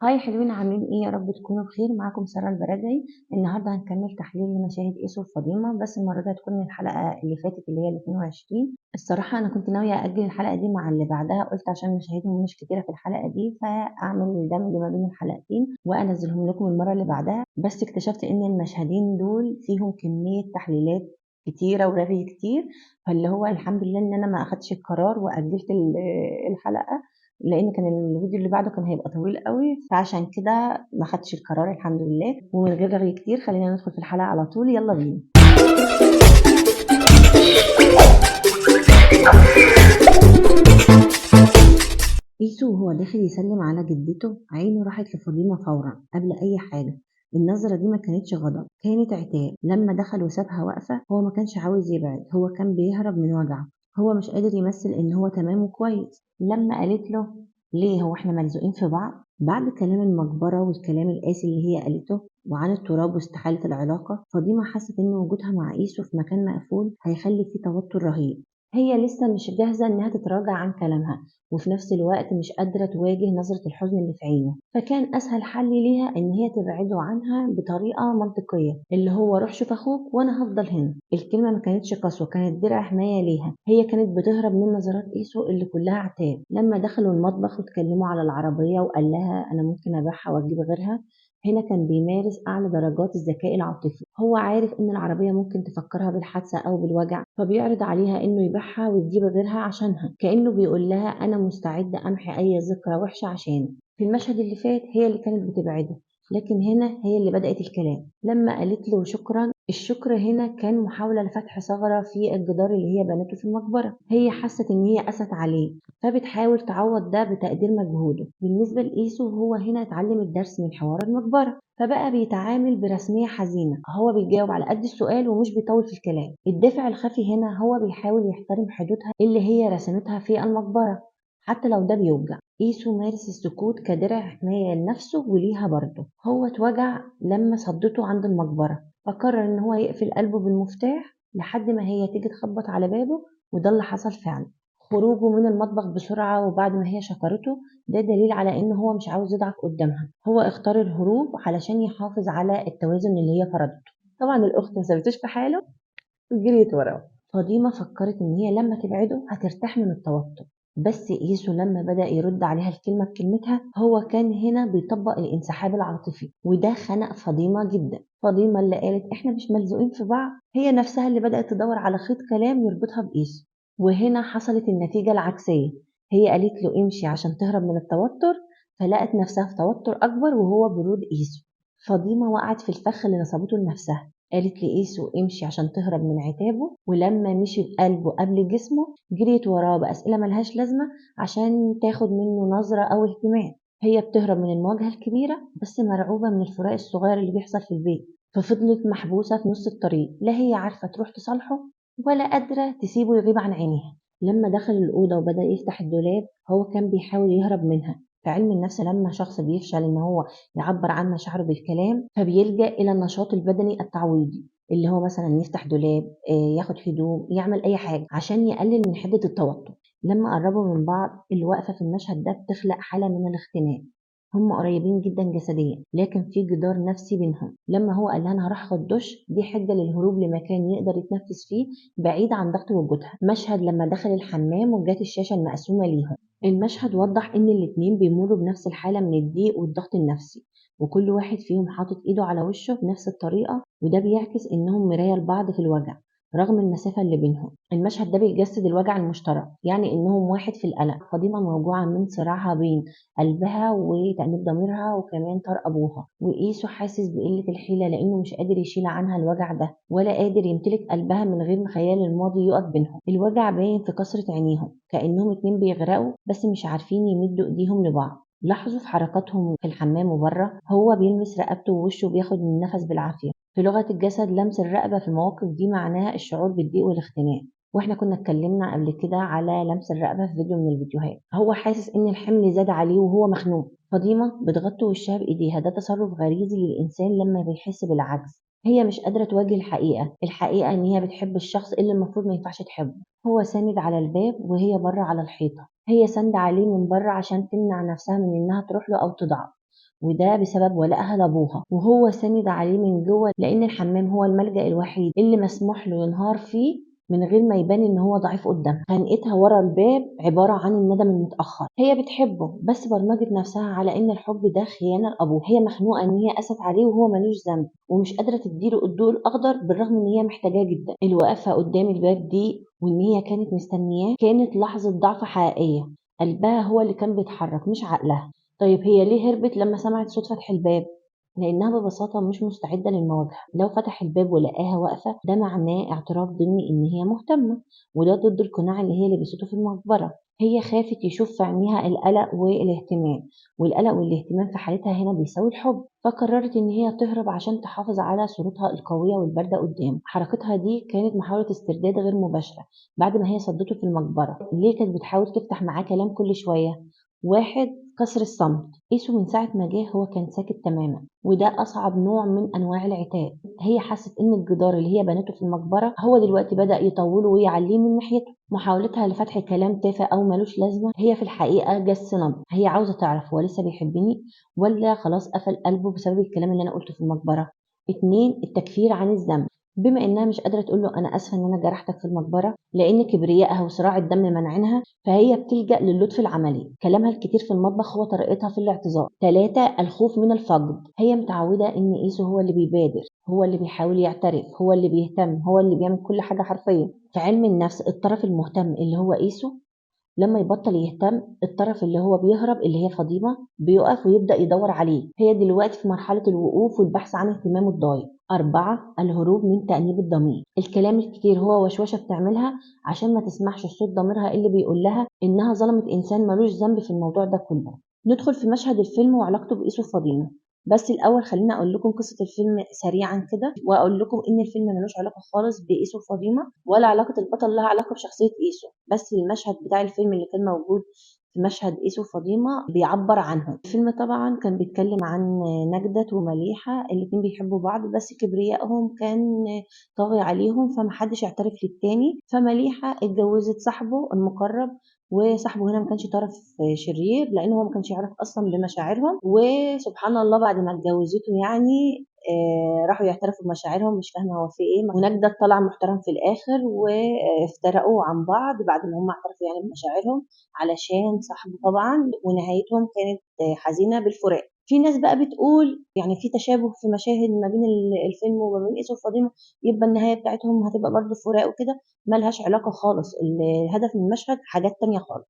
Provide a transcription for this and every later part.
هاي حلوين، عاملين ايه؟ يا رب تكونوا بخير. معاكم سارة البرادعي. النهارده هنكمل تحليل لمشاهد ايسو الفاطمة، بس المرة دي هتكون الحلقة اللي فاتت اللي هي ال 22. الصراحة انا كنت ناوية اجل الحلقة دي مع اللي بعدها، قلت عشان مشاهدهم مش كتيرة في الحلقة دي فاعمل دمج ما بين الحلقتين وانزلهم لكم المرة اللي بعدها. بس اكتشفت ان المشهدين دول فيهم كمية تحليلات كتيرة ورغي كتير، فاللي هو الحمد لله ان انا ما اخدتش القرار واجلت الحلقة، لان كان الفيديو اللي بعده كان هيبقى طويل قوي، فعشان كده ما خدتش القرار الحمد لله. ومن غير رغي كتير خلينا ندخل في الحلقه على طول، يلا بينا. ايسو وهو داخل يسلم على جدته عينه راحت لفاطمه فورا قبل اي حاجه. النظرة دي ما كانتش غضب، كانت عتاب. لما دخل وسابها واقفة هو ما كانش عاوز يبعد، هو كان بيهرب من وجعه. هو مش قادر يمثل ان هو تمام وكويس. لما قالت له ليه، هو احنا ملزوقين في بعض؟ بعد كلام المقبرة والكلام القاسي اللي هي قالته وعن التراب واستحالة العلاقة، فاطمة حست ان وجودها مع ايسو في مكان مقفول هيخلي فيه توتر رهيب. هي لسه مش جاهزة انها تتراجع عن كلامها، وفي نفس الوقت مش قادرة تواجه نظرة الحزن اللي في عينه. فكان أسهل حل ليها إن هي تبعده عنها بطريقة منطقية، اللي هو روح شوف أخوك وأنا هفضل هنا. الكلمة ما كانتش قسوة، كانت درع حماية ليها. هي كانت بتهرب من نظرات إيسو اللي كلها عتاب. لما دخلوا المطبخ واتكلموا على العربية وقال لها أنا ممكن أبيعها وأجيب غيرها، هنا كان بيمارس أعلى درجات الذكاء العاطفي. هو عارف إن العربية ممكن تفكرها بالحادثة أو بالوجع، فبيعرض عليها إنه يبيعها وتجيب غيرها عشانها، كأنه بيقول لها أنا مستعد أمحي أي ذكرى وحشة عشانك. في المشهد اللي فات هي اللي كانت بتبعده، لكن هنا هي اللي بدأت الكلام. لما قالت له شكرا، الشكر هنا كان محاولة لفتح ثغرة في الجدار اللي هي بنته في المقبرة. هي حست إن هي قست عليه، فبتحاول تعوض ده بتقدير مجهوده. بالنسبة لإيسو هو هنا اتعلم الدرس من حوار المقبرة، فبقى بيتعامل برسمية حزينة. هو بيجاوب على قد السؤال ومش بيطول في الكلام. الدافع الخفي هنا هو بيحاول يحترم حدودها اللي هي رسمتها في المقبرة حتى لو ده بيوجع. إيسو مارس السكوت كدرع حماية لنفسه وليها برضه. هو اتوجع لما صدته عند المقبرة، فقرر إن هو يقفل قلبه بالمفتاح لحد ما هي تيجي تخبط على بابه، وده اللي حصل فعلا. خروجه من المطبخ بسرعة وبعد ما هي شكرته، ده دليل على إن هو مش عاوز يضعف قدامها. هو اختار الهروب علشان يحافظ على التوازن اللي هي فرضته. طبعا الأخت ما سابتوش في حاله، جريت وراه. فاطمة فكرت إن هي لما تبعده هترتاح من التوتر، بس إيسو لما بدأ يرد عليها الكلمة بكلمتها هو كان هنا بيطبق الانسحاب العاطفي، وده خنق فاطمة جدا. فاطمة اللي قالت إحنا مش ملزوقين في بعض هي نفسها اللي بدأت تدور على خيط كلام يربطها بإيسو. وهنا حصلت النتيجة العكسية. هي قالت له امشي عشان تهرب من التوتر، فلقت نفسها في توتر أكبر وهو برود إيسو. فاطمة وقعت في الفخ اللي نصبته لنفسها. قالت لإيسو امشي عشان تهرب من عتابه، ولما مشي بقلبه قبل جسمه جريت وراه بأسئلة ملهاش لازمة عشان تاخد منه نظرة أو اهتمام. هي بتهرب من المواجهة الكبيرة بس مرعوبة من الفراق الصغير اللي بيحصل في البيت، ففضلت محبوسة في نص الطريق، لا هي عارفة تروح تصالحه ولا قادرة تسيبه يغيب عن عينيها. لما دخل الأوضة وبدأ يفتح الدولاب هو كان بيحاول يهرب منها. في علم النفس لما شخص بيفشل إن هو يعبر عن مشاعره بالكلام فبيلجأ إلى النشاط البدني التعويضي، اللي هو مثلا يفتح دولاب، ياخد هدوم، يعمل أي حاجة عشان يقلل من حدة التوتر. لما قربوا من بعض الوقفة في المشهد ده بتخلق حالة من الاختناق. هم قريبين جدا جسديا لكن في جدار نفسي بينهم. لما هو قال لها انا هروح اخد دش، دي حجه للهروب لمكان يقدر يتنفس فيه بعيد عن ضغط وجودها. مشهد لما دخل الحمام وجات الشاشه المقسومه ليهم، المشهد وضح ان الاتنين بيمروا بنفس الحالة من الضيق والضغط النفسي، وكل واحد فيهم حاطط ايده على وشه بنفس الطريقة، وده بيعكس انهم مراية لبعض في الوجع رغم المسافة اللي بينهم. المشهد ده بيجسد الوجع المشترك، يعني انهم واحد في القلق. فاطمة موجوعة من صراعها بين قلبها وتأنيب ضميرها وكمان طار ابوها، وإيسو حاسس بقلة الحيلة لانه مش قادر يشيل عنها الوجع ده ولا قادر يمتلك قلبها من غير ما خيال الماضي يقف بينهم. الوجع باين في كسرة عينيهم كأنهم اتنين بيغرقوا بس مش عارفين يمدوا ايديهم لبعض. لاحظوا في حركاتهم في الحمام وبره هو بيلمس رقبته ووشه وبياخد من النفس بالعافية. في لغة الجسد لمس الرقبة في المواقف دي معناها الشعور بالضيق والاختناق، واحنا كنا اتكلمنا قبل كده على لمس الرقبة في فيديو من الفيديوهات. هو حاسس ان الحمل زاد عليه وهو مخنوق. فاطمة بتغطي وشها بايديها، ده تصرف غريزي للانسان لما بيحس بالعجز. هي مش قادرة تواجه الحقيقة ان هي بتحب الشخص اللي المفروض ما ينفعش تحبه. هو ساند على الباب وهي بره على الحيطة، هي ساند عليه من بره عشان تمنع نفسها من انها تروح له او تضعف. وده بسبب ولائها لأبوها، وهو سند عليه من جوه لأن الحمام هو الملجأ الوحيد اللي مسموح له ينهار فيه من غير ما يبان ان هو ضعيف قدامها. خنقتها ورا الباب عبارة عن الندم المتأخر. هي بتحبه بس برمجت نفسها على ان الحب ده خيانة لأبوه. هي مخنوقة ان هي قست عليه وهو ملوش ذنب، ومش قادرة تديله الضوء الأخضر بالرغم ان هي محتاجاه جدا. الوقفة قدام الباب دي وان هي كانت مستنياه كانت لحظة ضعف حقيقية. قلبها هو اللي كان بيتحرك مش عقلها. طيب هي ليه هربت لما سمعت صوت فتح الباب؟ لأنها ببساطة مش مستعدة للمواجهة. لو فتح الباب ولقاها واقفة ده معناه اعتراف ضمني إن هي مهتمة، وده ضد القناع اللي هي لبسته في المقبرة. هي خافت يشوف في عينيها القلق والاهتمام، والقلق والاهتمام في حالتها هنا بيساوي الحب. فقررت إن هي تهرب عشان تحافظ على صورتها القوية والباردة قدامه. حركتها دي كانت محاولة استرداد غير مباشرة بعد ما هي صدته في المقبرة. ليه كانت بتحاول تفتح معاه كلام كل شوية؟ واحد، كسر الصمت. قيسو من ساعة ما جه هو كان ساكت تماما، وده أصعب نوع من أنواع العتاب. هي حست إن الجدار اللي هي بنته في المقبرة هو دلوقتي بدأ يطوله ويعليه من ناحيته. محاولتها لفتح كلام تافه أو ملوش لازمة هي في الحقيقة جس نبض. هي عاوزة تعرف هو لسه بيحبني ولا خلاص قفل قلبه بسبب الكلام اللي أنا قلته في المقبرة. اتنين، التكفير عن الذنب. بما إنها مش قادرة تقول له أنا آسفة إن أنا جرحتك في المقبرة لأن كبريائها وصراع الدم منعينها، فهي بتلجأ للطف العملي. كلامها الكتير في المطبخ هو طريقتها في الاعتذار. 3، الخوف من الفقد. هي متعودة إن قيسو هو اللي بيبادر، هو اللي بيحاول يعترف، هو اللي بيهتم، هو اللي بيعمل كل حاجة حرفيا. في علم النفس الطرف المهتم اللي هو قيسو لما يبطل يهتم، الطرف اللي هو بيهرب اللي هي فاطمة بيقف ويبدأ يدور عليه. هي دلوقتي في مرحلة الوقوف والبحث عن اهتمامه الضايع. 4، الهروب من تأنيب الضمير. الكلام الكتير هو وشوشة بتعملها عشان ما تسمعش صوت ضميرها اللي بيقول لها إنها ظلمت إنسان ملوش ذنب في الموضوع ده كله. ندخل في مشهد الفيلم وعلاقته بإيسو وفاطمة. بس الأول خليني أقول لكم قصة الفيلم سريعا كده، وأقول لكم إن الفيلم ملوش علاقة خالص بإيسو وفاطمة ولا علاقة البطل لها علاقة بشخصية إيسو. بس المشهد بتاع الفيلم اللي كان موجود في مشهد إيسو وفاطمة بيعبر عنهم. الفيلم طبعا كان بيتكلم عن نجدة ومليحة، الاتنين بيحبوا بعض بس كبريائهم كان طاغي عليهم فمحدش يعترف للتاني. فمليحة اتجوزت صاحبه المقرب، وصاحبه هنا ما كانش طرف شرير لان هو ما كانش يعرف اصلا بمشاعرهم. وسبحان الله بعد ما اتجوزته يعني راحوا يعترفوا بمشاعرهم، مش فاهمه هو في ايه. ونجدة طلع محترم في الاخر وافترقوا عن بعض بعد ما هم اعترفوا يعني بمشاعرهم علشان صاحبه طبعا، ونهايتهم كانت حزينه بالفراق. في ناس بقى بتقول يعني في تشابه في مشاهد ما بين الفيلم وما بين إيسو وفاطمة، يبقى النهاية بتاعتهم هتبقى برضه فراق وكده. ملهاش علاقة خالص، الهدف من المشهد حاجات تانية خالص.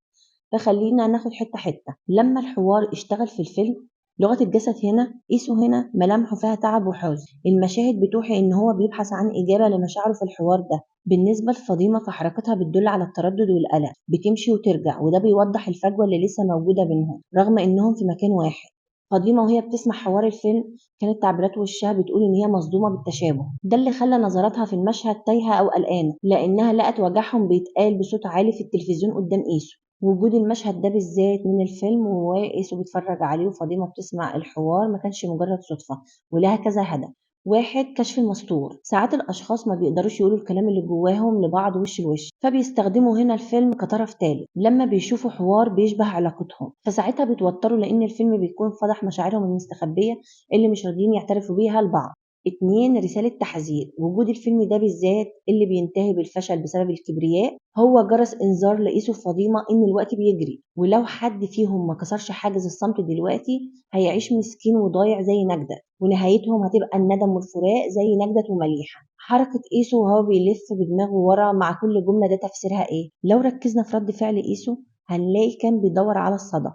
فخلينا ناخد حتة حتة. لما الحوار اشتغل في الفيلم، لغة الجسد هنا إيسو هنا ملامحه فيها تعب وحزن. المشاهد بتوحي إن هو بيبحث عن إجابة لمشاعره في الحوار ده. بالنسبة لفاطمة فحركتها بتدل على التردد والقلق، بتمشي وترجع، وده بيوضح الفجوة اللي لسه موجودة بينهم رغم إنهم في مكان واحد. فاطمة وهي بتسمع حوار الفيلم كانت تعبيرات وشها بتقول إن هي مصدومة بالتشابه. ده اللي خلى نظراتها في المشهد تايهة أو قلقانة لأنها لقت وجعهم بيتقال بصوت عالي في التلفزيون قدام إيسو. وجود المشهد ده بالذات من الفيلم وإيسو بيتفرج عليه وفاطمة بتسمع الحوار ما كانش مجرد صدفة، ولها كذا هدف. واحد، كشف المستور. ساعات الأشخاص ما بيقدروش يقولوا الكلام اللي جواهم لبعض وش لوش، فبيستخدموا هنا الفيلم كطرف تالت لما بيشوفوا حوار بيشبه علاقتهم. فساعتها بيتوتروا لأن الفيلم بيكون فضح مشاعرهم المستخبية اللي مش راضيين يعترفوا بيها لبعض. 2، رسالة تحذير. وجود الفيلم ده بالذات اللي بينتهي بالفشل بسبب الكبرياء هو جرس إنذار لإيسو وفاطمة إن الوقت بيجري، ولو حد فيهم ما كسرش حاجز الصمت دلوقتي هيعيش مسكين وضايع زي نجدة، ونهايتهم هتبقى الندم والفراق زي نجدة ومليحة. حركة إيسو وهو بيلف بدماغه ورا مع كل جملة ده تفسيرها إيه؟ لو ركزنا في رد فعل إيسو هنلاقي كان بيدور على الصدى.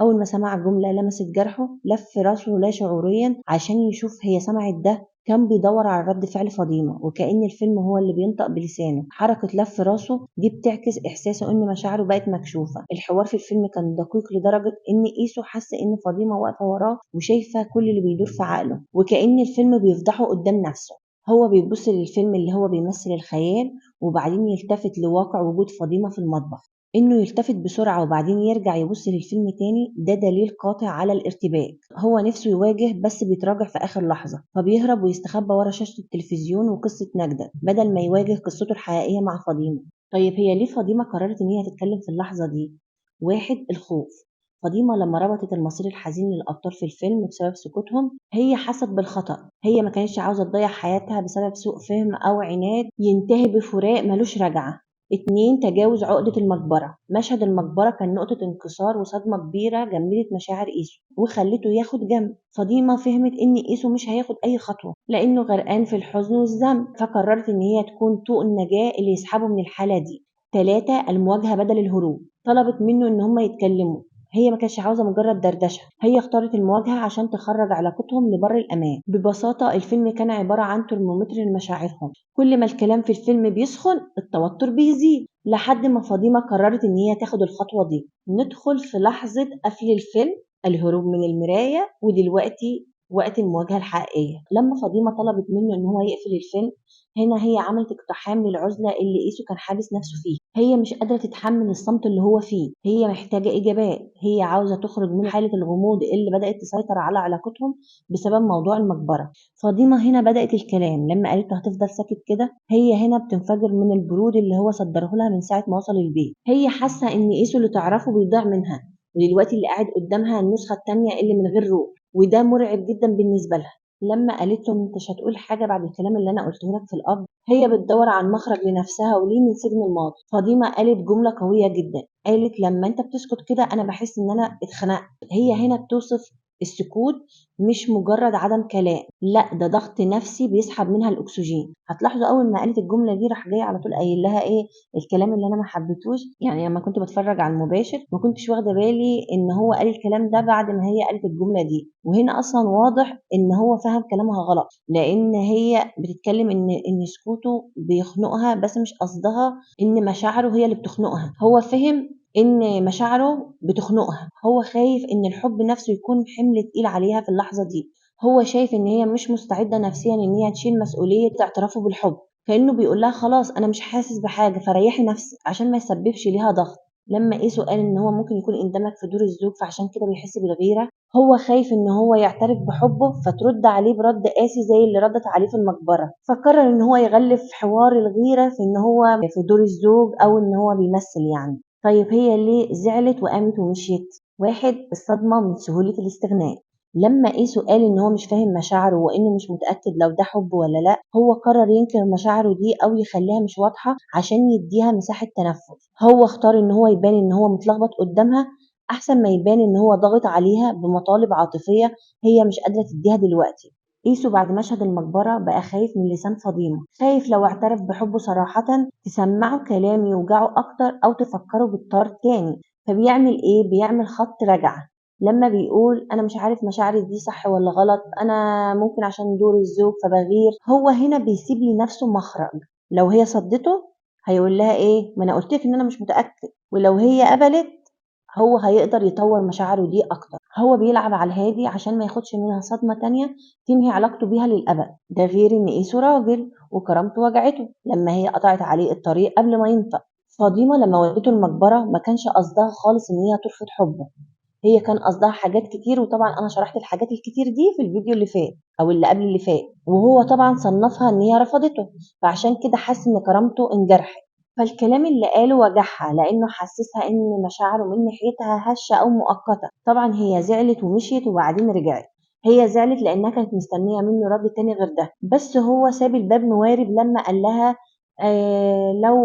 أول ما سمع جملة لمست جرحه لف راسه لا شعوريا عشان يشوف هي سمعت ده. كان بيدور على رد فعل فاطمة وكأن الفيلم هو اللي بينطق بلسانه. حركة لف راسه دي بتعكس إحساسه إن مشاعره بقت مكشوفة. الحوار في الفيلم كان دقيق لدرجة إن إيسو حس إن فاطمة واقفة وراه وشايفة كل اللي بيدور في عقله، وكأن الفيلم بيفضحه قدام نفسه. هو بيبص للفيلم اللي هو بيمثل الخيال وبعدين يلتفت لواقع وجود فاطمة في المطبخ. إنه يلتفت بسرعة وبعدين يرجع يبص للفيلم تاني ده دليل قاطع على الارتباك. هو نفسه يواجه بس بيتراجع في آخر لحظة، فبيهرب ويستخبى ورا شاشة التلفزيون وقصة نجدة بدل ما يواجه قصته الحقيقية مع فاطمة. طيب هي ليه فاطمة قررت إن هي تتكلم في اللحظة دي؟ واحد، الخوف. فاطمة لما ربطت المصير الحزين للأبطال في الفيلم بسبب سكوتهم هي حست بالخطأ. هي ما كانتش عاوزة تضيع حياتها بسبب سوء فهم أو عناد ينتهي بفراق ملوش رجعة. 2. تجاوز عقدة المقبرة. مشهد المقبرة كان نقطة انكسار وصدمة كبيرة جمدت مشاعر إيسو وخلته ياخد جنب. فاطمة فهمت إن إيسو مش هياخد أي خطوة لأنه غرقان في الحزن والذنب، فقررت إن هي تكون طوق النجاة اللي يسحبه من الحالة دي. 3. المواجهة بدل الهروب. طلبت منه إن هما يتكلموا. هي ما كانتش عاوزة مجرد دردشة، هي اختارت المواجهة عشان تخرج علاقتهم لبر الأمان. ببساطة الفيلم كان عبارة عن ترمومتر لمشاعرهم، كل ما الكلام في الفيلم بيسخن التوتر بيزيد، لحد ما فاطمة قررت إن هي تاخد الخطوة دي. ندخل في لحظة قفل الفيلم، الهروب من المراية، ودلوقتي وقت المواجهة الحقيقية. لما فاطمة طلبت منه إن هو يقفل الفيلم، هنا هي عملت اقتحام للعزلة اللي إيسو كان حابس نفسه فيه. هي مش قادرة تتحمل الصمت اللي هو فيه، هي محتاجة إجابات، هي عاوزة تخرج من حالة الغموض اللي بدأت تسيطر على علاقتهم بسبب موضوع المقبرة. فاطمة هنا بدأت الكلام لما قالت له هتفضل ساكت كده. هي هنا بتنفجر من البرود اللي هو صدره لها من ساعة ما وصل البيت. هي حاسة إن إيسو اللي تعرفه بيضيع منها، ودلوقتي اللي قاعد قدامها النسخة التانية اللي من غير روح، وده مرعب جدا بالنسبة لها. لما قالت له انت مش هتقول حاجة بعد الكلام اللي انا قلته لك في القبر، هي بتدور عن مخرج لنفسها وليه من سجن الماضي. فاطمة قالت جملة قوية جدا، قالت لما انت بتسكت كده انا بحس ان انا اتخنقت. هي هنا بتوصف السكوت مش مجرد عدم كلام، لا ده ضغط نفسي بيسحب منها الاكسجين. هتلاحظوا اول ما قالت الجمله دي راح جاي على طول قايل لها ايه الكلام اللي انا ما حبيتهوش. يعني لما كنت بتفرج على المباشر ما كنتش واخده بالي ان هو قال الكلام ده بعد ما هي قالت الجمله دي، وهنا اصلا واضح ان هو فهم كلامها غلط، لان هي بتتكلم ان سكوته بيخنقها بس مش قصدها ان مشاعره هي اللي بتخنقها. هو فهم ان مشاعره بتخنقها، هو خايف ان الحب نفسه يكون حمل تقيل عليها في اللحظه دي. هو شايف ان هي مش مستعده نفسيا ان هي تشيل مسؤوليه اعترافه بالحب، كانه بيقول لها خلاص انا مش حاسس بحاجه فريحي نفسك عشان ما يسببش ليها ضغط. لما ايسو قال ان هو ممكن يكون اندمج في دور الزوج فعشان كده بيحس بالغيره، هو خايف ان هو يعترف بحبه فترد عليه برد قاسي زي اللي ردت عليه في المقبره، فقرر ان هو يغلف حوار الغيره في ان هو في دور الزوج او ان هو بيمثل يعني. طيب هي ليه زعلت وقامت ومشيت؟ 1. الصدمة من سهولة الاستغناء. لما إيسو قال إن هو مش فاهم مشاعره وإنه مش متأكد لو ده حب ولا لأ، هو قرر ينكر مشاعره دي أو يخليها مش واضحة عشان يديها مساحة تنفس. هو اختار إن هو يبان إن هو متلخبط قدامها أحسن ما يبان إن هو ضاغط عليها بمطالب عاطفية هي مش قادرة تديها دلوقتي. إيسو بعد مشهد المقبرة بقى خايف من لسان فاطمة، خايف لو اعترف بحبه صراحة تسمعه كلام يوجعه أكتر أو تفكره بالطار تاني. فبيعمل إيه؟ بيعمل خط رجعة. لما بيقول أنا مش عارف مشاعري دي صح ولا غلط، أنا ممكن عشان دور الزوج فبغير، هو هنا بيسيب لنفسه مخرج. لو هي صدته هيقول لها إيه؟ ما أنا قلتلك إن أنا مش متأكد. ولو هي قبلت هو هيقدر يطور مشاعره دي أكتر. هو بيلعب على الهادي عشان ما ياخدش منها صدمة تانية تنهي علاقته بيها للأبد. ده غير إن إيسو راجل وكرامته وجعته لما هي قطعت عليه الطريق قبل ما ينطق. فاطمة لما ودته المقبرة ما كانش قصدها خالص إن هي ترفض حبه، هي كان قصدها حاجات كتير، وطبعا أنا شرحت الحاجات الكتير دي في الفيديو اللي فات أو اللي قبل اللي فات، وهو طبعا صنفها إن هي رفضته فعشان كده حس إن كرامته انجرحت. فالكلام اللي قاله وجعها لأنه حسسها إن مشاعره من ناحيتها هشة أو مؤقتة. طبعا هي زعلت ومشيت وبعدين رجعت. هي زعلت لأنها كانت مستنية منه رد تاني غير ده، بس هو ساب الباب موارب لما قال لها لو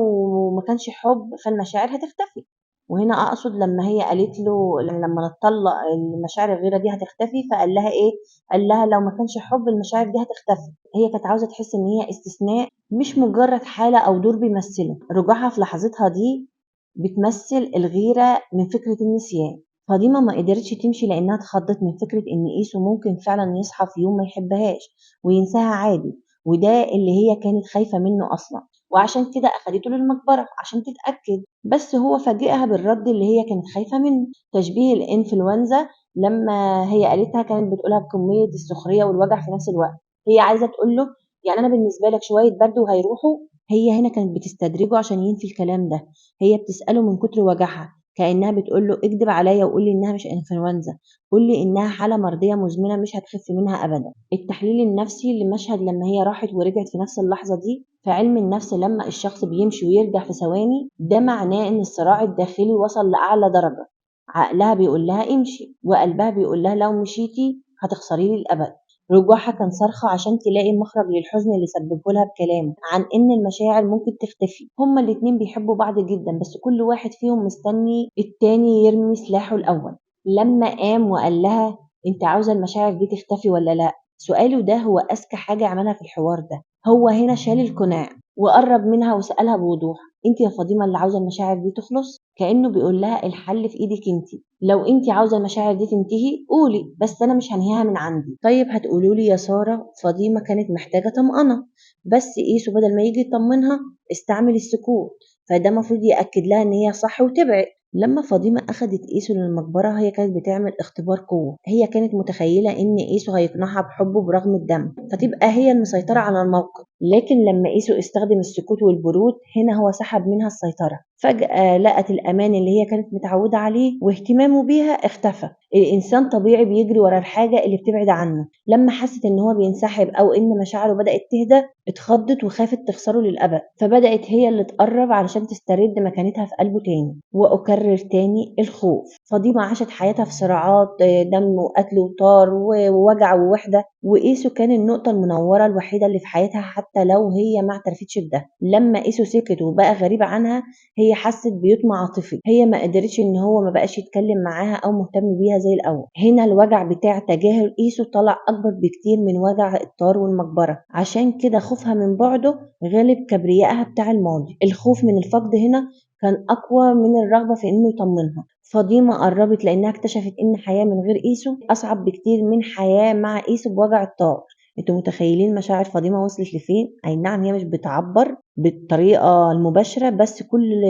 ما كانش حب فالمشاعر هتختفي. وهنا أقصد لما هي قالت له لما نتطلق المشاعر الغيرة دي هتختفي، فقال لها إيه؟ قال لها لو ما كانش حب المشاعر دي هتختفي. هي كانت عاوزة تحس إن هي استثناء مش مجرد حالة أو دور بيمثله. رجوعها في لحظتها دي بتمثل الغيرة من فكرة النسيان. فاطمة ما قدرتش تمشي لأنها اتخضت من فكرة إن إيسو ممكن فعلا يصحى في يوم ما يحبهاش وينساها عادي، وده اللي هي كانت خايفة منه أصلا، وعشان كده أخدته للمقبرة عشان تتأكد. بس هو فاجئها بالرد اللي هي كانت خايفة منه، تشبيه الإنفلونزا لما هي قالتها كانت بتقولها بكمية السخرية والوجع في نفس الوقت. هي عايزة تقول له يعني أنا بالنسبة لك شوية برد وهيروحوا. هي هنا كانت بتستدرجه عشان ينفي الكلام ده، هي بتسأله من كتر وجعها كأنها بتقول له اكدب عليا وقول لي إنها مش إنفلونزا، قول لي إنها حالة مرضية مزمنة مش هتخف منها أبدا. التحليل النفسي لمشهد لما هي راحت ورجعت في نفس اللحظة دي، في علم النفس لما الشخص بيمشي ويرجع في ثواني ده معناه إن الصراع الداخلي وصل لأعلى درجة. عقلها بيقول لها امشي، وقلبها بيقول لها لو مشيتي هتخسري لي الأبد. رجوعها كان صرخة عشان تلاقي مخرج للحزن اللي سببه لها بكلامه عن إن المشاعر ممكن تختفي. هما الاتنين بيحبوا بعض جدا، بس كل واحد فيهم مستني التاني يرمي سلاحه الأول. لما قام وقال لها انت عاوزة المشاعر دي تختفي ولا لا، سؤاله ده هو أذكى حاجة عملها في الحوار ده. هو هنا شال القناع وقرب منها وسألها بوضوح، انت يا فاطمة اللي عاوزة المشاعر دي تخلص؟ كأنه بيقول لها الحل في ايدك انت، لو انت عاوزة المشاعر دي تنتهي قولي، بس انا مش هنهيها من عندي. طيب هتقولوا لي يا سارة فاطمة كانت محتاجة طمأنة، بس قيسو بدل ما يجي يطمنها استعمل السكوت، فده المفروض يأكد لها ان هي صح وتبعد. لما فاطمة أخدت قيسو للمقبرة هي كانت بتعمل اختبار قوة، هي كانت متخيلة إن قيسو هيقنعها بحبه برغم الدم فتبقى هي المسيطرة على الموقف. لكن لما قيسو استخدم السكوت والبرود هنا هو سحب منها السيطرة. فجأة لقت الأمان اللي هي كانت متعودة عليه واهتمامه بيها اختفى. الإنسان طبيعي بيجري ورا الحاجة اللي بتبعد عنه. لما حست إن هو بينسحب أو إن مشاعره بدأت تهدى اتخضت وخافت تخسره للأبد، فبدأت هي اللي تقرب علشان تسترد مكانتها في قلبه تاني. وأكرر تاني الخوف. فاطمة عاشت حياتها في صراعات دم وقتل وطار ووجع ووحدة، وقيسو كان النقطة المنورة الوحيدة اللي في حياتها حتى لو هي ما اعترفتش بده. لما قيسو سكت وبقى غريب عنها هي حست بيتم عاطفي، هي ما قدرتش ان هو ما بقاش يتكلم معاها او مهتم بيها زي الاول. هنا الوجع بتاع تجاهل قيسو طلع اكبر بكتير من وجع الطار والمقبرة، عشان كده خوفها من بعده غلب كبريائها بتاع الماضي. الخوف من الفقد هنا كان اقوى من الرغبة في انه يطمنها. فاطمة قربت لانها اكتشفت ان حياة من غير قيسو اصعب بكتير من حياة مع قيسو بوجع الطار. انتوا متخيلين مشاعر فاطمة وصلت لفين؟ اي نعم هي مش بتعبر بالطريقة المباشرة، بس كل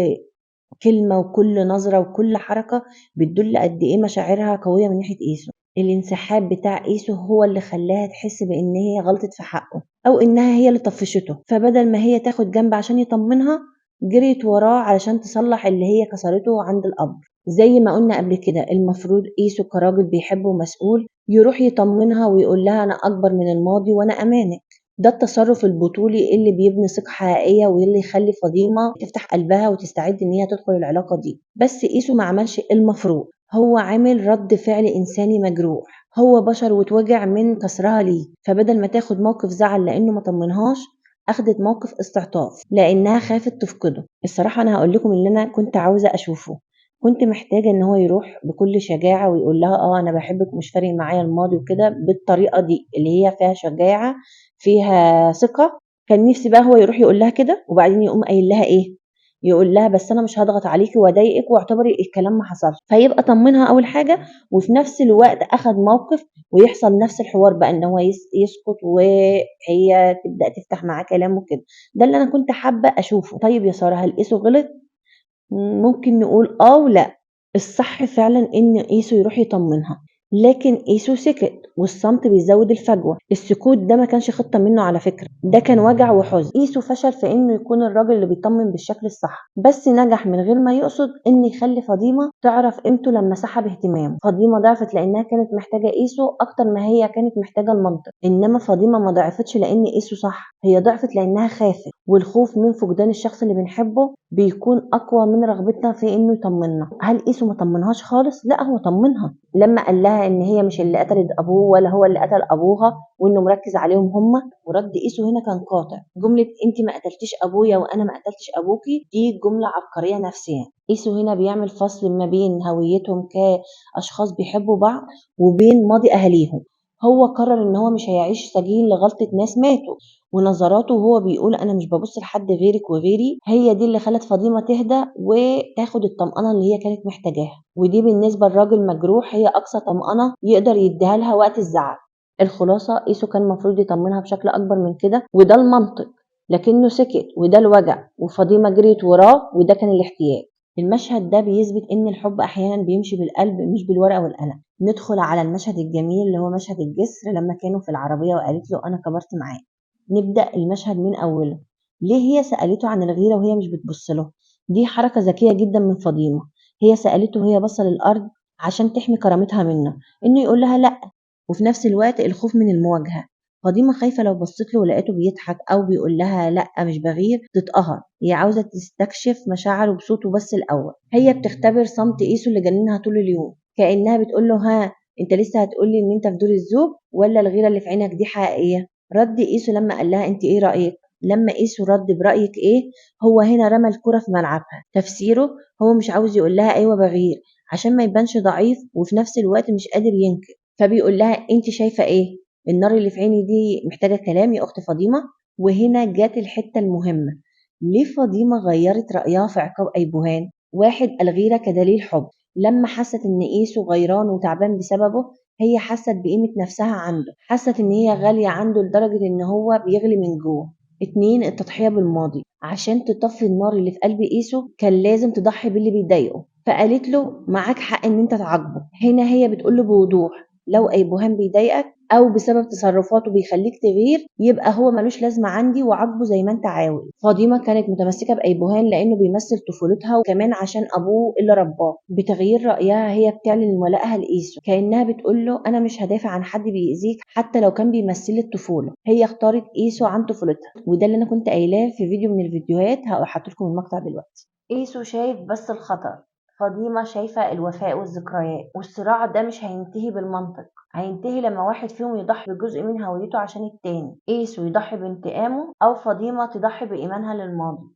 كلمة وكل نظرة وكل حركة بتدل قد ايه مشاعرها قوية من ناحية قيسو. الانسحاب بتاع قيسو هو اللي خلاها تحس بان هي غلطت في حقه او انها هي اللي طفشته، فبدل ما هي تاخد جنب عشان يطمنها جريت وراه علشان تصلح اللي هي كسرته عند القبر. زي ما قلنا قبل كده المفروض قيسو كراجل بيحب ومسؤول يروح يطمنها ويقول لها انا اكبر من الماضي وانا امانك. ده التصرف البطولي اللي بيبني ثقة حقيقية واللي يخلي فاطمة تفتح قلبها وتستعد ان هي تدخل العلاقة دي. بس قيسو ما عملش المفروض، هو عامل رد فعل انساني مجروح، هو بشر واتوجع من كسرها ليه، فبدل ما تاخد موقف زعل لانه ما طمنهاش اخدت موقف استعطاف لانها خافت تفقده. الصراحة انا هقول لكم اللي انا كنت عاوزة اشوفه، كنت محتاجة ان هو يروح بكل شجاعة ويقول لها انا بحبك ومش فارق معايا الماضي وكده بالطريقة دي اللي هي فيها شجاعة فيها ثقة. كان نفسي بقى هو يروح يقول لها كده وبعدين يقوم قايل لها ايه، يقول لها بس انا مش هضغط عليكي واضايقك واعتبري الكلام ما حصلش، فيبقى طمنها اول حاجة وفي نفس الوقت اخد موقف ويحصل نفس الحوار بقى ان هو يسكت وهي تبدأ تفتح معاه كلام وكده. ده اللي انا كنت حابة اشوفه. طيب يا سارة هل قيسو غلط؟ ممكن نقول ولا. الصح فعلا ان قيسو يروح يطمنها، لكن قيسو سكت والصمت بيزود الفجوة. السكوت ده ما كانش خطة منه على فكرة، ده كان وجع وحزن. قيسو فشل في انه يكون الراجل اللي بيطمن بالشكل الصح، بس نجح من غير ما يقصد ان يخلي فاطمة تعرف قيمته لما سحب اهتمامه. فاطمة ضعفت لانها كانت محتاجة قيسو اكتر ما هي كانت محتاجة المنطق، انما فاطمة ما ضعفتش لان قيسو صح، هي ضعفت لانها خافت. والخوف من فقدان الشخص اللي بنحبه بيكون اقوى من رغبتنا في انه يطمنا. هل قيسو ما طمنهاش خالص؟ لا هو طمنها لما قال لها ان هي مش اللي قتلت ابوه ولا هو اللي قتل ابوها وانه مركز عليهم هما. ورد قيسو هنا كان قاطع. جمله انت ما قتلتيش ابويا وانا ما قتلتش ابوكي دي جمله عبقريه نفسيا. قيسو هنا بيعمل فصل ما بين هويتهم كاشخاص بيحبوا بعض وبين ماضي اهاليهم. هو قرر ان هو مش هيعيش سجين لغلطة ناس ماتوا، ونظراته وهو بيقول انا مش ببص لحد غيرك وغيري هي دي اللي خلت فاطمة تهدى وتاخد الطمأنة اللي هي كانت محتاجاها. ودي بالنسبة لراجل مجروح هي اقصى طمأنة يقدر يديها لها وقت الزعل. الخلاصة قيسو كان المفروض يطمنها بشكل اكبر من كده وده المنطق، لكنه سكت وده الوجع، وفاطمة جريت وراه وده كان الاحتياج. المشهد ده بيثبت ان الحب احيانا بيمشي بالقلب مش بالورقة والقلم. ندخل على المشهد الجميل اللي هو مشهد الجسر لما كانوا في العربية وقالت له انا كبرت معاك. نبدأ المشهد من اوله. ليه هي سألته عن الغيرة وهي مش بتبص له؟ دي حركة ذكية جدا من فاطمة. هي سألته وهي باصة للأرض عشان تحمي كرامتها منه، انه يقول لها لا، وفي نفس الوقت الخوف من المواجهة. فاطمة خايفة لو بصت له ولقيته بيضحك أو بيقول لها لأ مش بغير تتقهر، هي عاوزة تستكشف مشاعره بصوته بس الأول. هي بتختبر صمت إيسو اللي جننها طول اليوم، كأنها بتقول له ها أنت لسه هتقولي إن أنت في دور الزوج ولا الغيرة اللي في عينك دي حقيقية؟ رد إيسو لما قال لها أنت إيه رأيك؟ لما إيسو رد برأيك إيه، هو هنا رمى الكرة في ملعبها. تفسيره هو مش عاوز يقول لها أيوة بغير عشان ما يبانش ضعيف وفي نفس الوقت مش قادر ينكر، فبيقول لها أنت شايفة إيه؟ النار اللي في عيني دي محتاجة كلام يا أخت فاطمة. وهنا جت الحتة المهمة، ليه فاطمة غيرت رأيها في عقاب أيبوهان؟ واحد، الغيرة كدليل حب، لما حست إن إيسو غيران وتعبان بسببه هي حست بقيمة نفسها عنده، حست إن هي غالية عنده لدرجة إن هو بيغلي من جوه. اتنين، التضحية بالماضي، عشان تطفي النار اللي في قلب إيسو كان لازم تضحي باللي بيضايقه، فقالت له معاك حق إن أنت تعاقبه. هنا هي بتقول له بوضوح لو أيبوهان بيضايقك أو بسبب تصرفاته بيخليك تغير يبقى هو ملوش لازمة عندي وعاقبه زي ما أنت عاوز. فاطمة كانت متمسكة بأيبوهان لأنه بيمثل طفولتها وكمان عشان أبوه اللي رباه. بتغيير رأيها هي بتعلن ولائها لإيسو، كأنها بتقول له أنا مش هدافع عن حد بيأذيك حتى لو كان بيمثل الطفولة. هي اختارت إيسو عن طفولتها، وده اللي أنا كنت قايلاه في فيديو من الفيديوهات هحط لكم المقطع دلوقتي. إيسو شايف بس الخطر، فاطمة شايفة الوفاء والذكريات، والصراع ده مش هينتهي بالمنطق، هينتهي لما واحد فيهم يضحي بجزء من هويته عشان التاني. إيسو يضحي بانتقامه أو فاطمة تضحي بإيمانها للماضي.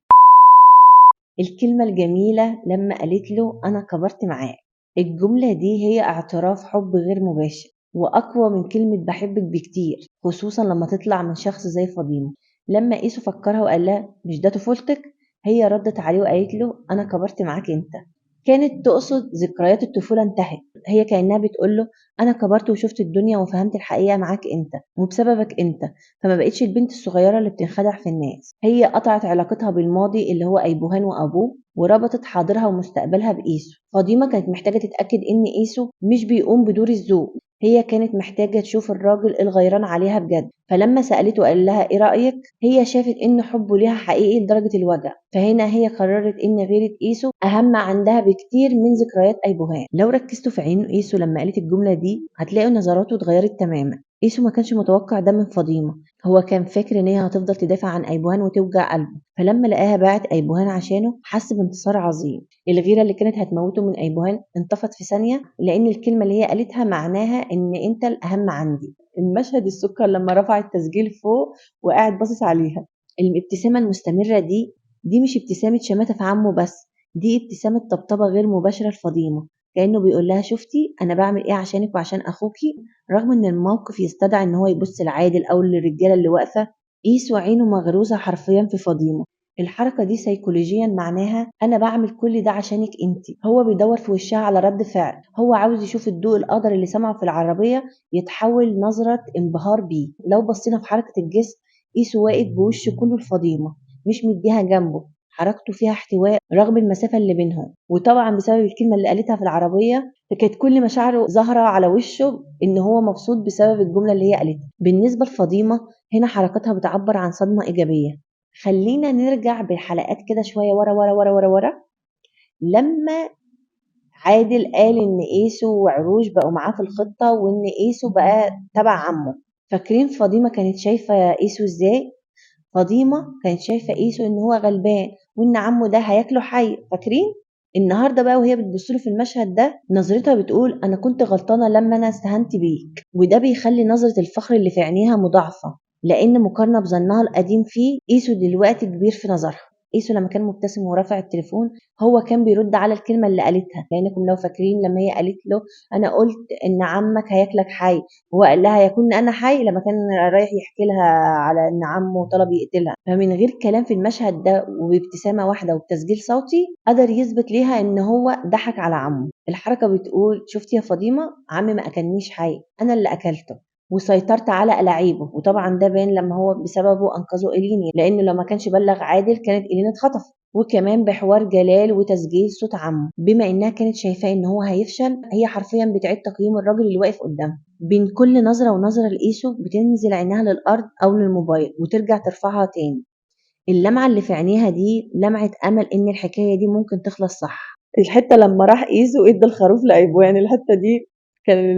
الكلمة الجميلة لما قالت له أنا كبرت معاه، الجملة دي هي اعتراف حب غير مباشر وأقوى من كلمة بحبك بكتير، خصوصا لما تطلع من شخص زي فاطمة. لما إيسو فكرها وقال لها مش ده طفولتك، هي ردت عليه وقالت له أنا كبرت معاك أنت. كانت تقصد ذكريات الطفولة انتهت، هي كأنها بتقول له أنا كبرت وشفت الدنيا وفهمت الحقيقة معاك أنت وبسببك أنت، فما بقتش البنت الصغيرة اللي بتنخدع في الناس. هي قطعت علاقتها بالماضي اللي هو أيبوهان وأبوه وربطت حاضرها ومستقبلها بإيسو. فاطمة كانت محتاجة تتأكد إن إيسو مش بيقوم بدور الذوق، هي كانت محتاجة تشوف الراجل الغيران عليها بجد. فلما سألته قال لها إيه رأيك، هي شافت إن حبه ليها حقيقي لدرجة الوجع، فهنا هي قررت إن غيرة إيسو أهم عندها بكتير من ذكريات أيبوهان. لو ركزتوا في عين إيسو لما قالت الجملة دي هتلاقوا نظراته اتغيرت تماما. إيسو ما كانش متوقع ده من فاطمة، هو كان فاكر إن هي هتفضل تدافع عن أيبوهان وتوجع قلبه، فلما لقاها باعت أيبوهان عشانه حس بانتصار عظيم. الغيرة اللي كانت هتموته من أيبوهان انطفت في ثانية لأن الكلمة اللي هي قالتها معناها إن أنت الأهم عندي. المشهد السكر لما رفع التسجيل فوق وقاعد باصص عليها، الابتسامة المستمرة دي مش ابتسامة شماتة في عمه بس، دي ابتسامة طبطبة غير مباشرة لفاطمة، كأنه بيقول لها شفتي أنا بعمل إيه عشانك وعشان أخوكي. رغم إن الموقف يستدعي إن هو يبص لعادل أو للرجالة اللي واقفة، قيس عينه مغروزة حرفيا في فاطمة. الحركة دي سيكولوجيا معناها أنا بعمل كل ده عشانك انتي. هو بيدور في وشها على رد فعل، هو عاوز يشوف الضوء القدر اللي سمعه في العربية يتحول نظرة انبهار بيه. لو بصينا في حركة الجسم، قيسو واقف بوشه كله لفاطمة، مش مديها جنبه، حركته فيها احتواء رغم المسافة اللي بينهم. وطبعا بسبب الكلمة اللي قالتها في العربية كانت كل مشاعره ظاهرة على وشه إن هو مبسوط بسبب الجملة اللي هي قالتها. بالنسبة لفاطمة هنا حركاتها بتعبر عن صدمة إيجابية. خلينا نرجع بالحلقات كده شوية ورا ورا ورا ورا ورا، لما عادل قال إن إيسو وعروش بقوا معاه في الخطة وإن إيسو بقى تبع عمه. فاكرين فاطمة كانت شايفة إيسو إزاي؟ فاطمة كانت شايفة إيسو إن هو غلبان وإن عمه ده هياكله حي، فاكرين؟ النهارده بقى وهي بتبصله في المشهد ده نظرتها بتقول أنا كنت غلطانة لما أنا استهنت بيك، وده بيخلي نظرة الفخر اللي في عينيها مضاعفة لأن مقارنة بظنها القديم فيه إيسو دلوقتي كبير في نظرها. إيسو لما كان مبتسم ورافع التليفون هو كان بيرد على الكلمة اللي قالتها، لأنكم لو فاكرين لما هي قالت له أنا قلت إن عمك هياكلك حي، هو قال لها يكون انا حي لما كان رايح يحكي لها على ان عمه طلب يقتلها. فمن غير كلام في المشهد ده وبابتسامه واحده وبتسجيل صوتي قدر يثبت ليها ان هو ضحك على عمه. الحركه بتقول شفتي يا فاطمه عمي ما اكلنيش حي، انا اللي اكلته وسيطرت على ألاعيبه. وطبعا ده بان لما هو بسببه أنقذوا إليني، لأنه لو ما كانش بلغ عادل كانت إليني اتخطفت. وكمان بحوار جلال وتسجيل صوت عمه، بما إنها كانت شايفاه إن هو هيفشل هي حرفيا بتعيد تقييم الراجل اللي واقف قدامها. بين كل نظرة ونظرة لإيسو بتنزل عينها للأرض أو للموبايل وترجع ترفعها تاني. اللمعة اللي في عينيها دي لمعة أمل إن الحكاية دي ممكن تخلص صح. الحتة لما راح إيسو إدى الخروف لأيبوان، الحتة دي كان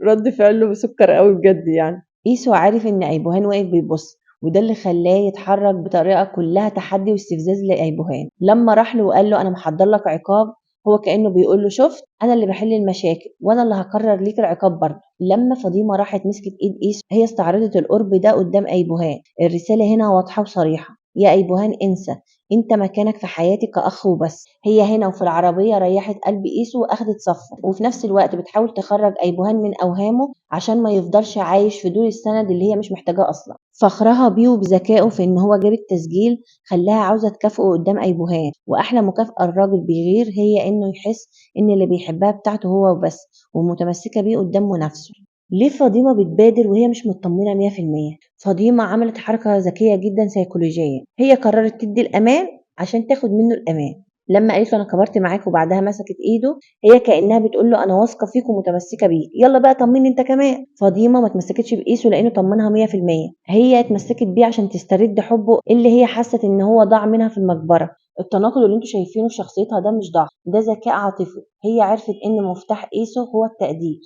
رد فعله سكر قوي بجد يعني. إيسو عارف إن أيبوهان واقف بيبص، وده اللي خلاه يتحرك بطريقة كلها تحدي واستفزاز لأيبوهان. لما راح له وقال له أنا محضر لك عقاب، هو كأنه بيقول له شفت أنا اللي بحل المشاكل وأنا اللي هكرر ليك العقاب برضه. لما فاطمة راحت مسكت إيد إيسو، هي استعرضت القرب ده قدام أيبوهان. الرسالة هنا واضحة وصريحة: يا أيبوهان انسى، انت مكانك في حياتي كأخ وبس. هي هنا وفي العربية ريحت قلب إيسو وأخدت صفه، وفي نفس الوقت بتحاول تخرج أيبوهان من أوهامه عشان ما يفضلش عايش في دور السند اللي هي مش محتاجاه أصلا. فخرها بيه وبذكائه في إن هو جاب التسجيل خلاها عاوزة تكافئه قدام أيبوهان. وأحلى مكافأة الراجل بيغير هي إنه يحس إن اللي بيحبها بتاعته هو وبس، ومتمسكة بيه قدام نفسه. ليه فاطمة بتبادر وهي مش مطمنة 100%؟ فاطمة عملت حركة ذكية جدا سيكولوجيا، هي قررت تدي الأمان عشان تاخد منه الأمان. لما قالت له أنا كبرت معاك وبعدها مسكت إيده، هي كأنها بتقول له أنا واثقة فيك ومتمسكة بيك، يلا بقى طمني أنت كمان. فاطمة ما اتمسكتش بإيسو لأنه طمنها 100%، هي اتمسكت بيه عشان تسترد حبه اللي هي حست إن هو ضاع منها في المقبرة. التناقض اللي انتوا شايفينه في شخصيتها ده مش ضعف، ده ذكاء عاطفي. هي عرفت إن مفتاح إيسو هو التقدير،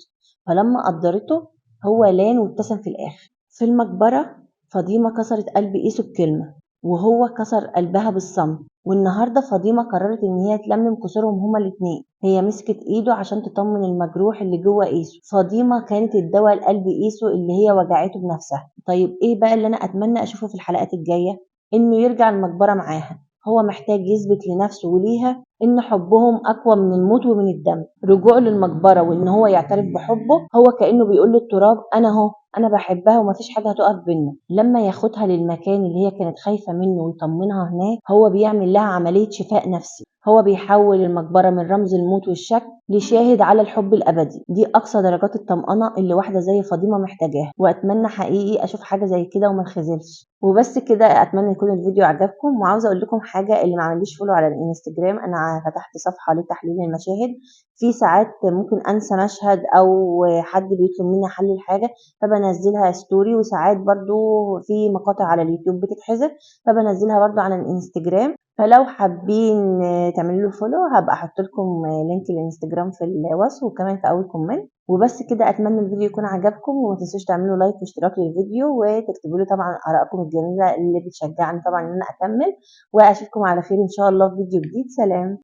فلما قدرته هو لان وابتسم في الآخر. في المقبرة فاطمة كسرت قلب إيسو بكلمة، وهو كسر قلبها بالصمت. والنهارده فاطمة قررت إن هي تلملم كسورهم هما الاتنين. هي مسكت إيده عشان تطمن المجروح اللي جوه إيسو. فاطمة كانت الدواء لقلب إيسو اللي هي وجعته بنفسها. طيب إيه بقى اللي أنا أتمنى أشوفه في الحلقات الجاية؟ إنه يرجع المقبرة معاها. هو محتاج يثبت لنفسه وليها إن حبهم أقوى من الموت ومن الدم. رجوعه للمقبرة وإن هو يعترف بحبه هو كأنه بيقول للتراب أنا أهو، أنا بحبها ومفيش حاجة هتقف بينا. لما ياخدها للمكان اللي هي كانت خايفة منه ويطمنها هناك، هو بيعمل لها عملية شفاء نفسي. هو بيحول المقبرة من رمز الموت والشك لشاهد على الحب الأبدي. دي أقصى درجات الطمأنة اللي واحدة زي فاطمة محتاجاها، وأتمنى حقيقي أشوف حاجة زي كده وما انخذلش. وبس كده، أتمنى يكون الفيديو عجبكم. وعاوزة أقول لكم حاجة: اللي ما عمليش فولو على الانستجرام، أنا فتحت صفحة لتحليل المشاهد. في ساعات ممكن أنسى مشهد أو حد بيطلب مني حل الحاجة فبنزلها ستوري، وساعات برضو في مقاطع على اليوتيوب بتتحذف فبنزلها برضو على الانستجرام. فلو حابين تعملوا له فولو هبقى احط لكم لينك الانستجرام في الوصف وكمان في اول كومنت. وبس كده، اتمنى الفيديو يكون عجبكم، وما تنسوش تعملوا لايك واشتراك للفيديو وتكتبوا لي طبعا ارائكم الجميله اللي بتشجعني طبعا ان انا اكمل. واشوفكم على خير ان شاء الله في فيديو جديد. سلام.